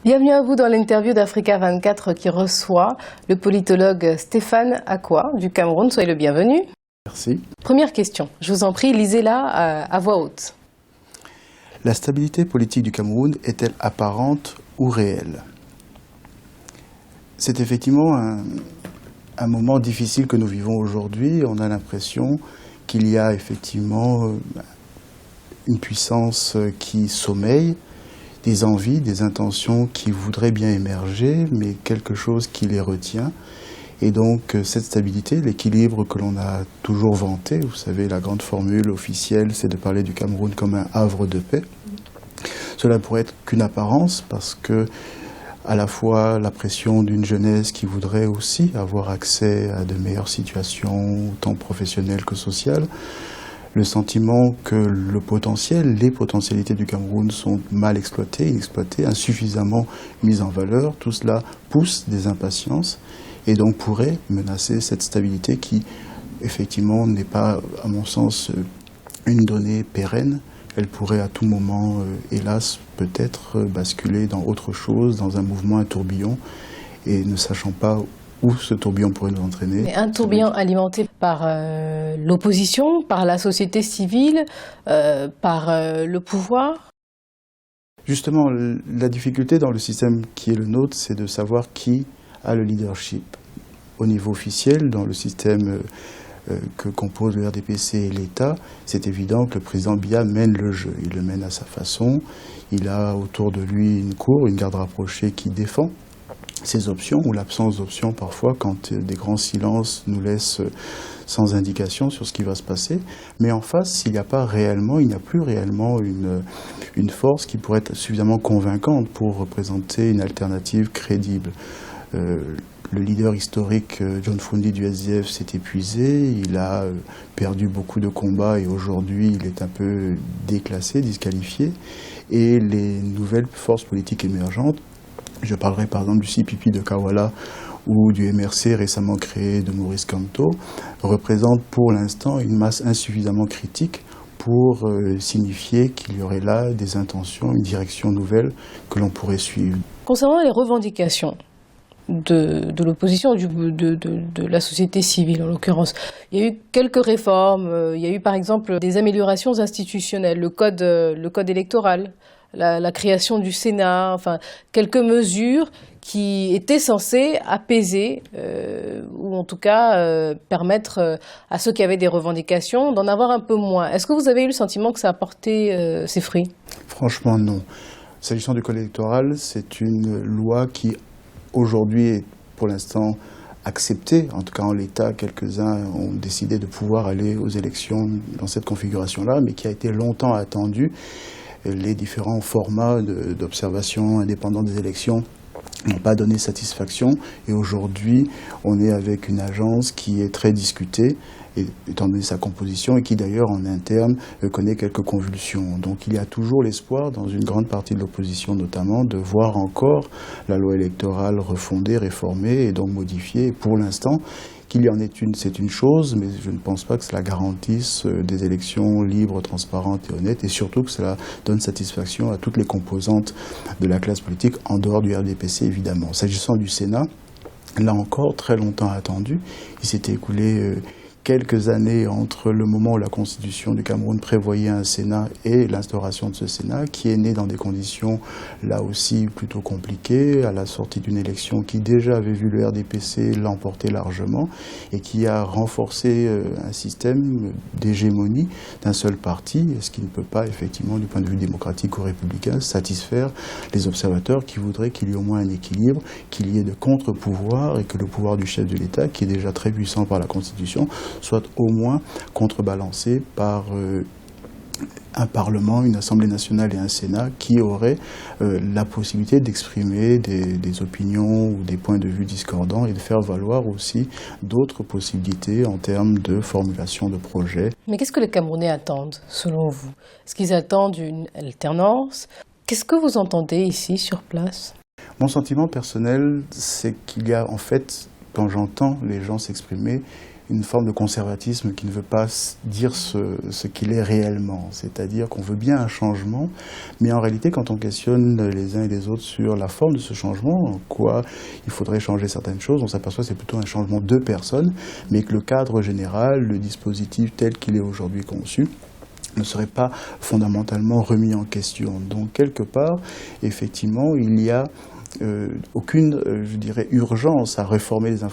Bienvenue à vous dans l'interview d'Africa 24 qui reçoit le politologue Stéphane Akwa du Cameroun. Soyez le bienvenu. Merci. Première question, je vous en prie, lisez-la à voix haute. La stabilité politique du Cameroun est-elle apparente ou réelle? C'est effectivement un moment difficile que nous vivons aujourd'hui. On a l'impression qu'il y a effectivement une puissance qui sommeille, des envies, des intentions qui voudraient bien émerger, mais quelque chose qui les retient. Et donc cette stabilité, l'équilibre que l'on a toujours vanté, vous savez, la grande formule officielle, c'est de parler du Cameroun comme un havre de paix. Cela pourrait être qu'une apparence, parce que à la fois la pression d'une jeunesse qui voudrait aussi avoir accès à de meilleures situations, tant professionnelles que sociales, le sentiment que le potentiel, les potentialités du Cameroun sont mal exploitées, inexploitées, insuffisamment mises en valeur. Tout cela pousse des impatiences et donc pourrait menacer cette stabilité qui, effectivement, n'est pas, à mon sens, une donnée pérenne. Elle pourrait à tout moment, hélas, peut-être basculer dans autre chose, dans un mouvement, un tourbillon, et ne sachant pas où ce tourbillon pourrait nous entraîner. Mais un tourbillon alimenté par l'opposition, par la société civile, par le pouvoir? Justement, la difficulté dans le système qui est le nôtre, c'est de savoir qui a le leadership. Au niveau officiel, dans le système que composent le RDPC et l'État, c'est évident que le président Biya mène le jeu. Il le mène à sa façon. Il a autour de lui une cour, une garde rapprochée qui défend ses options, ou l'absence d'options parfois, quand des grands silences nous laissent sans indication sur ce qui va se passer. Mais en face, s'il n'y a pas réellement, il n'y a plus réellement une force qui pourrait être suffisamment convaincante pour représenter une alternative crédible. Le leader historique John Fundi du SDF s'est épuisé, il a perdu beaucoup de combats et aujourd'hui il est un peu déclassé, disqualifié. Et les nouvelles forces politiques émergentes, je parlerai par exemple du CPP de Kawala ou du MRC récemment créé de Maurice Kamto, représentent pour l'instant une masse insuffisamment critique pour signifier qu'il y aurait là des intentions, une direction nouvelle que l'on pourrait suivre. Concernant les revendications de l'opposition, de la société civile en l'occurrence, il y a eu quelques réformes, il y a eu par exemple des améliorations institutionnelles, le code électoral, la création du Sénat, enfin quelques mesures qui étaient censées apaiser ou en tout cas permettre à ceux qui avaient des revendications d'en avoir un peu moins. Est-ce que vous avez eu le sentiment que ça a porté ses fruits? Franchement non. S'agissant du code électoral, c'est une loi qui aujourd'hui est pour l'instant acceptée. En tout cas en l'état, quelques-uns ont décidé de pouvoir aller aux élections dans cette configuration-là, mais qui a été longtemps attendue. Les différents formats d'observation indépendante des élections n'ont pas donné satisfaction et aujourd'hui on est avec une agence qui est très discutée étant donné sa composition et qui d'ailleurs en interne connaît quelques convulsions. Donc il y a toujours l'espoir dans une grande partie de l'opposition notamment de voir encore la loi électorale refondée, réformée et donc modifiée. Et pour l'instant, qu'il y en ait une, c'est une chose, mais je ne pense pas que cela garantisse des élections libres, transparentes et honnêtes, et surtout que cela donne satisfaction à toutes les composantes de la classe politique, en dehors du RDPC évidemment. S'agissant du Sénat, là encore, très longtemps attendu, il s'était écoulé quelques années entre le moment où la Constitution du Cameroun prévoyait un Sénat et l'instauration de ce Sénat, qui est né dans des conditions là aussi plutôt compliquées, à la sortie d'une élection qui déjà avait vu le RDPC l'emporter largement et qui a renforcé un système d'hégémonie d'un seul parti, ce qui ne peut pas effectivement du point de vue démocratique ou républicain satisfaire les observateurs qui voudraient qu'il y ait au moins un équilibre, qu'il y ait de contre-pouvoirs et que le pouvoir du chef de l'État, qui est déjà très puissant par la Constitution, soit au moins contrebalancé par un Parlement, une Assemblée nationale et un Sénat qui auraient la possibilité d'exprimer des opinions ou des points de vue discordants et de faire valoir aussi d'autres possibilités en termes de formulation de projets. Mais qu'est-ce que les Camerounais attendent, selon vous? Est-ce qu'ils attendent une alternance? Qu'est-ce que vous entendez ici, sur place? Mon sentiment personnel, c'est qu'il y a en fait, quand j'entends les gens s'exprimer, une forme de conservatisme qui ne veut pas dire ce qu'il est réellement. C'est-à-dire qu'on veut bien un changement, mais en réalité, quand on questionne les uns et les autres sur la forme de ce changement, en quoi il faudrait changer certaines choses, on s'aperçoit que c'est plutôt un changement de personnes, mais que le cadre général, le dispositif tel qu'il est aujourd'hui conçu, ne serait pas fondamentalement remis en question. Donc, quelque part, effectivement, il y a aucune, je dirais, urgence à réformer les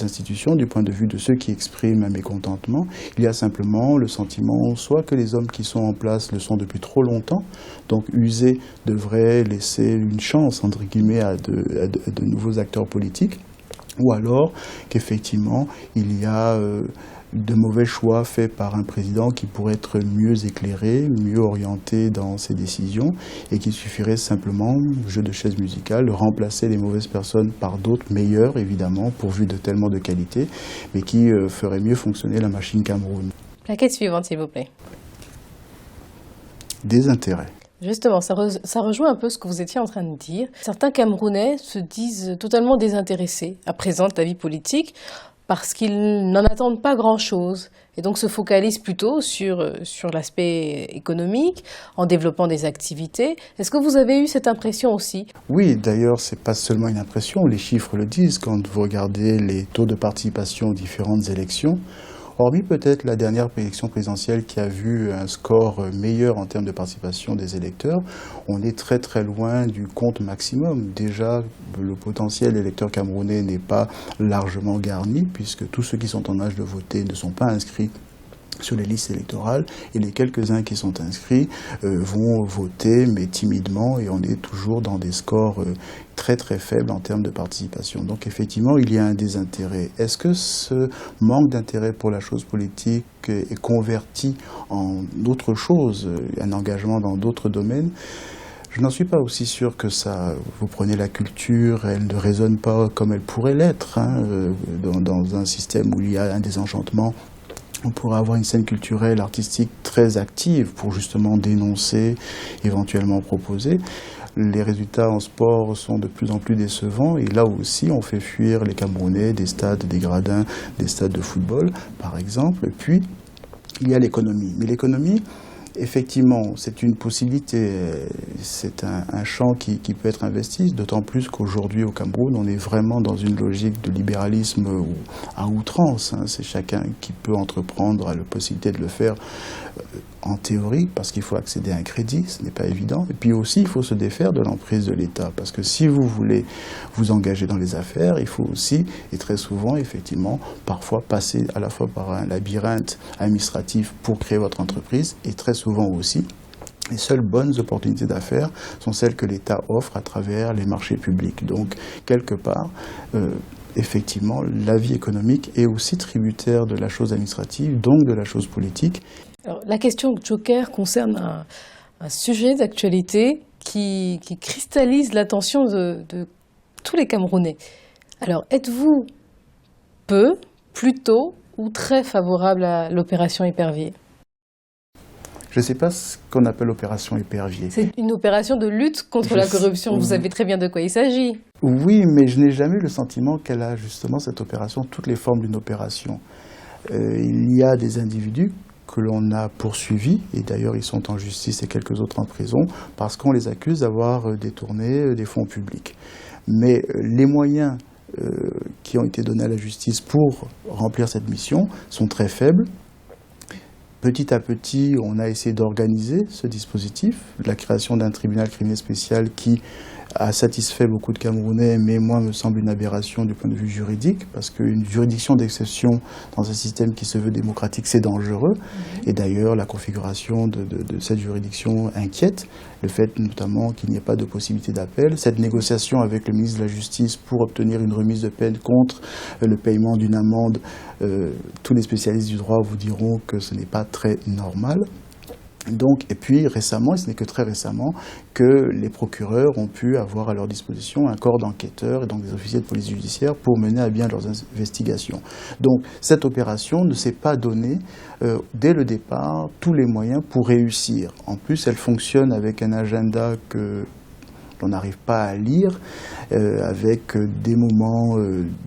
institutions du point de vue de ceux qui expriment un mécontentement. Il y a simplement le sentiment soit que les hommes qui sont en place le sont depuis trop longtemps, donc usés devraient laisser une chance, entre guillemets, à de nouveaux acteurs politiques, ou alors qu'effectivement il y a de mauvais choix faits par un président qui pourrait être mieux éclairé, mieux orienté dans ses décisions et qu'il suffirait simplement, jeu de chaise musicale, de remplacer les mauvaises personnes par d'autres meilleures, évidemment, pourvues de tellement de qualité, mais qui feraient mieux fonctionner la machine Cameroun. Plaquette suivante, s'il vous plaît. Des intérêts. Justement, ça rejoint un peu ce que vous étiez en train de dire. Certains Camerounais se disent totalement désintéressés à présent de la vie politique parce qu'ils n'en attendent pas grand-chose et donc se focalisent plutôt sur l'aspect économique, en développant des activités. Est-ce que vous avez eu cette impression aussi? Oui, d'ailleurs, ce n'est pas seulement une impression, les chiffres le disent. Quand vous regardez les taux de participation aux différentes élections, hormis peut-être la dernière élection présidentielle qui a vu un score meilleur en termes de participation des électeurs, on est très très loin du compte maximum. Déjà, le potentiel électeur camerounais n'est pas largement garni puisque tous ceux qui sont en âge de voter ne sont pas inscrits sur les listes électorales et les quelques-uns qui sont inscrits vont voter mais timidement et on est toujours dans des scores très très faibles en termes de participation. Donc effectivement il y a un désintérêt. Est-ce que ce manque d'intérêt pour la chose politique est converti en autre chose, un engagement dans d'autres domaines? Je n'en suis pas aussi sûr que ça. Vous prenez la culture, elle ne résonne pas comme elle pourrait l'être dans un système où il y a un désenchantement. On pourrait avoir une scène culturelle, artistique très active pour justement dénoncer, éventuellement proposer. Les résultats en sport sont de plus en plus décevants et là aussi on fait fuir les Camerounais des stades, des gradins, des stades de football par exemple. Et puis il y a l'économie. Mais l'économie, effectivement, c'est une possibilité, c'est un champ qui peut être investi, d'autant plus qu'aujourd'hui au Cameroun, on est vraiment dans une logique de libéralisme à outrance. C'est chacun qui peut entreprendre, a la possibilité de le faire en théorie, parce qu'il faut accéder à un crédit, ce n'est pas évident. Et puis aussi, il faut se défaire de l'emprise de l'État, parce que si vous voulez vous engager dans les affaires, il faut aussi, et très souvent, effectivement, parfois passer à la fois par un labyrinthe administratif pour créer votre entreprise, et très souvent aussi, les seules bonnes opportunités d'affaires sont celles que l'État offre à travers les marchés publics. Donc, quelque part, effectivement, la vie économique est aussi tributaire de la chose administrative, donc de la chose politique. Alors, la question Joker concerne un sujet d'actualité qui cristallise l'attention de tous les Camerounais. Alors, êtes-vous peu, plutôt ou très favorable à l'opération Épervier? Je ne sais pas ce qu'on appelle opération Épervier. C'est une opération de lutte contre la corruption. Vous savez très bien de quoi il s'agit. Oui, mais je n'ai jamais eu le sentiment qu'elle a justement cette opération, toutes les formes d'une opération. Il y a des individus que l'on a poursuivis, et d'ailleurs ils sont en justice et quelques autres en prison, parce qu'on les accuse d'avoir détourné des fonds publics. Mais les moyens qui ont été donnés à la justice pour remplir cette mission sont très faibles. Petit à petit, on a essayé d'organiser ce dispositif, la création d'un tribunal criminel spécial qui a satisfait beaucoup de Camerounais, mais moi me semble une aberration du point de vue juridique, parce qu'une juridiction d'exception dans un système qui se veut démocratique, c'est dangereux. Et d'ailleurs, la configuration de cette juridiction inquiète, le fait notamment qu'il n'y ait pas de possibilité d'appel. Cette négociation avec le ministre de la Justice pour obtenir une remise de peine contre le paiement d'une amende, tous les spécialistes du droit vous diront que ce n'est pas très normal. Donc, et puis récemment, et ce n'est que très récemment, que les procureurs ont pu avoir à leur disposition un corps d'enquêteurs et donc des officiers de police judiciaire pour mener à bien leurs investigations. Donc cette opération ne s'est pas donnée dès le départ tous les moyens pour réussir. En plus, elle fonctionne avec un agenda que l'on n'arrive pas à lire, avec des moments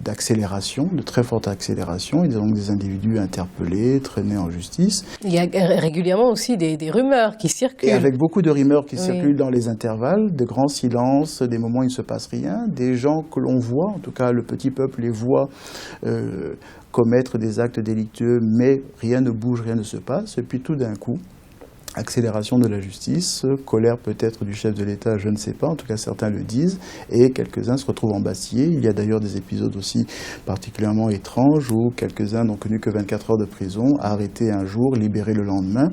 d'accélération, de très forte accélération, et donc des individus interpellés, traînés en justice. Il y a régulièrement aussi des rumeurs qui circulent. Et avec beaucoup de rumeurs qui circulent dans les intervalles, de grands silences, des moments où il ne se passe rien, des gens que l'on voit, en tout cas le petit peuple les voit commettre des actes délictueux, mais rien ne bouge, rien ne se passe, et puis tout d'un coup, accélération de la justice, colère peut-être du chef de l'État, je ne sais pas, en tout cas certains le disent, et quelques-uns se retrouvent embastillés. Il y a d'ailleurs des épisodes aussi particulièrement étranges où quelques-uns n'ont connu que 24 heures de prison, arrêtés un jour, libérés le lendemain,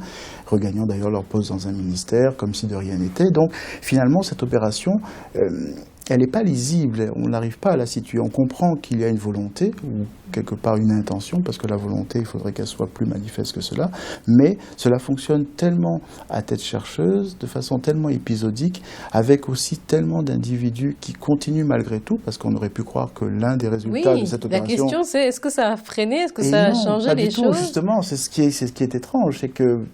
regagnant d'ailleurs leur poste dans un ministère, comme si de rien n'était. Donc finalement, cette opération, elle n'est pas lisible, on n'arrive pas à la situer. On comprend qu'il y a une volonté, ou quelque part une intention, parce que la volonté, il faudrait qu'elle soit plus manifeste que cela, mais cela fonctionne tellement à tête chercheuse, de façon tellement épisodique, avec aussi tellement d'individus qui continuent malgré tout, parce qu'on aurait pu croire que l'un des résultats de cette opération... La question c'est, est-ce que ça a freiné, est-ce que ça a changé les choses ? Justement, c'est ce qui est étrange, c'est que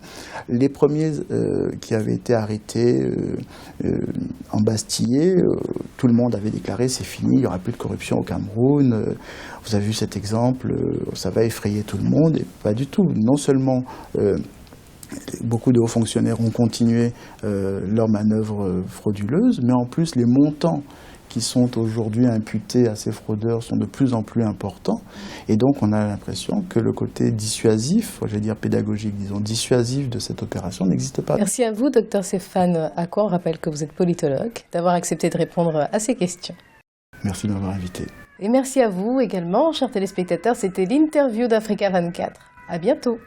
les premiers qui avaient été arrêtés, embastillés, tout le monde avait déclaré c'est fini, il n'y aura plus de corruption au Cameroun. Vous avez vu cet exemple, ça va effrayer tout le monde, et pas du tout. Non seulement beaucoup de hauts fonctionnaires ont continué leurs manœuvres frauduleuses, mais en plus les montants qui sont aujourd'hui imputés à ces fraudeurs sont de plus en plus importants. Et donc on a l'impression que le côté dissuasif, je vais dire pédagogique, disons dissuasif de cette opération n'existe pas. Merci à vous, Dr Stéphane Acquoy. On rappelle que vous êtes politologue, d'avoir accepté de répondre à ces questions. Merci de m'avoir invité. Et merci à vous également, chers téléspectateurs. C'était l'interview d'Africa 24. À bientôt.